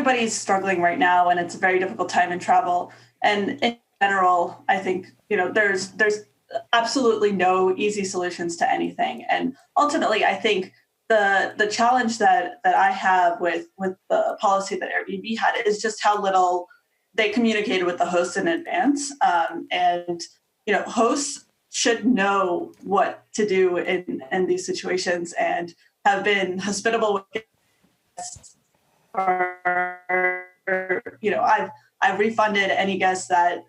everybody's struggling right now, and it's a very difficult time in travel. And in general, I think, there's absolutely no easy solutions to anything. And ultimately, I think the challenge that I have with the policy that Airbnb had is just how little they communicated with the hosts in advance. And hosts should know what to do in these situations and have been hospitable with guests. I've refunded any guests that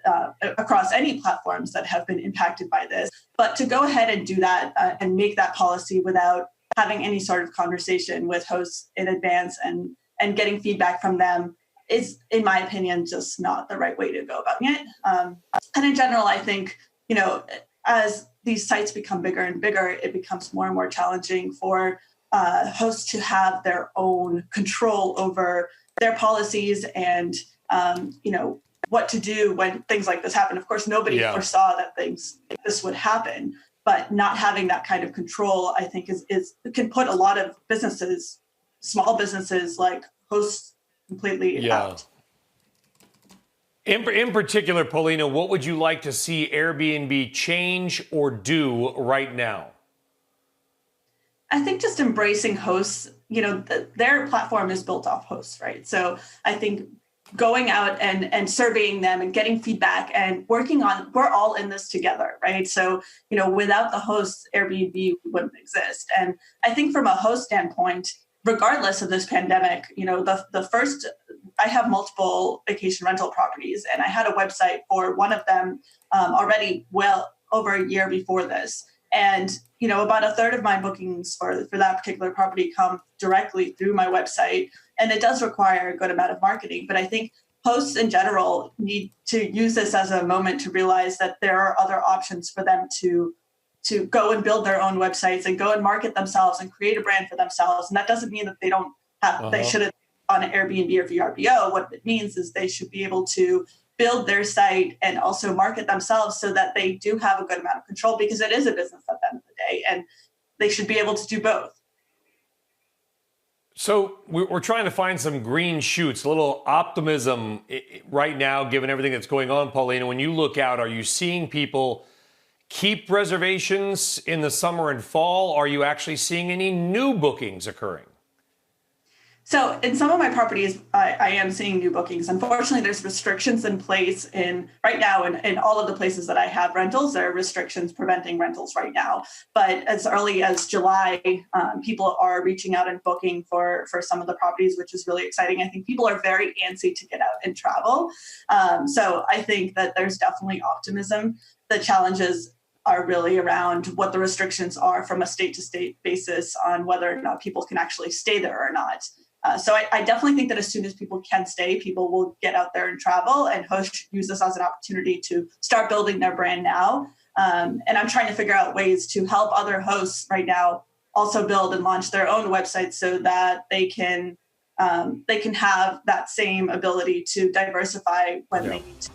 across any platforms that have been impacted by this. But to go ahead and do that and make that policy without having any sort of conversation with hosts in advance and getting feedback from them is, in my opinion, just not the right way to go about it. And in general, I think, as these sites become bigger and bigger, it becomes more and more challenging for hosts to have their own control over their policies and, what to do when things like this happen. Of course, nobody foresaw that things like this would happen, but not having that kind of control, I think, can put a lot of businesses, small businesses like hosts, completely out. In particular, Polina, what would you like to see Airbnb change or do right now? I think just embracing hosts, their platform is built off hosts, right? So I think going out and surveying them and getting feedback and we're all in this together, right? So, without the hosts, Airbnb wouldn't exist. And I think from a host standpoint, regardless of this pandemic, I have multiple vacation rental properties, and I had a website for one of them already well over a year before this. And, about a third of my bookings for that particular property come directly through my website. And it does require a good amount of marketing. But I think hosts in general need to use this as a moment to realize that there are other options for them to go and build their own websites and go and market themselves and create a brand for themselves. And that doesn't mean that they don't have, they shouldn't on an Airbnb or VRBO. What it means is they should be able to build their site and also market themselves so that they do have a good amount of control, because it is a business at the end of the day, and they should be able to do both. So we're trying to find some green shoots, a little optimism right now, given everything that's going on, Polina. When you look out, are you seeing people keep reservations in the summer and fall? Are you actually seeing any new bookings occurring? So in some of my properties, I am seeing new bookings. Unfortunately, there's restrictions in place right now in all of the places that I have rentals. There are restrictions preventing rentals right now. But as early as July, people are reaching out and booking for some of the properties, which is really exciting. I think people are very antsy to get out and travel. So I think that there's definitely optimism. The challenges are really around what the restrictions are from a state-to-state basis on whether or not people can actually stay there or not. So I definitely think that as soon as people can stay, people will get out there and travel, and hosts use this as an opportunity to start building their brand now. And I'm trying to figure out ways to help other hosts right now also build and launch their own websites so that they can have that same ability to diversify when they need to.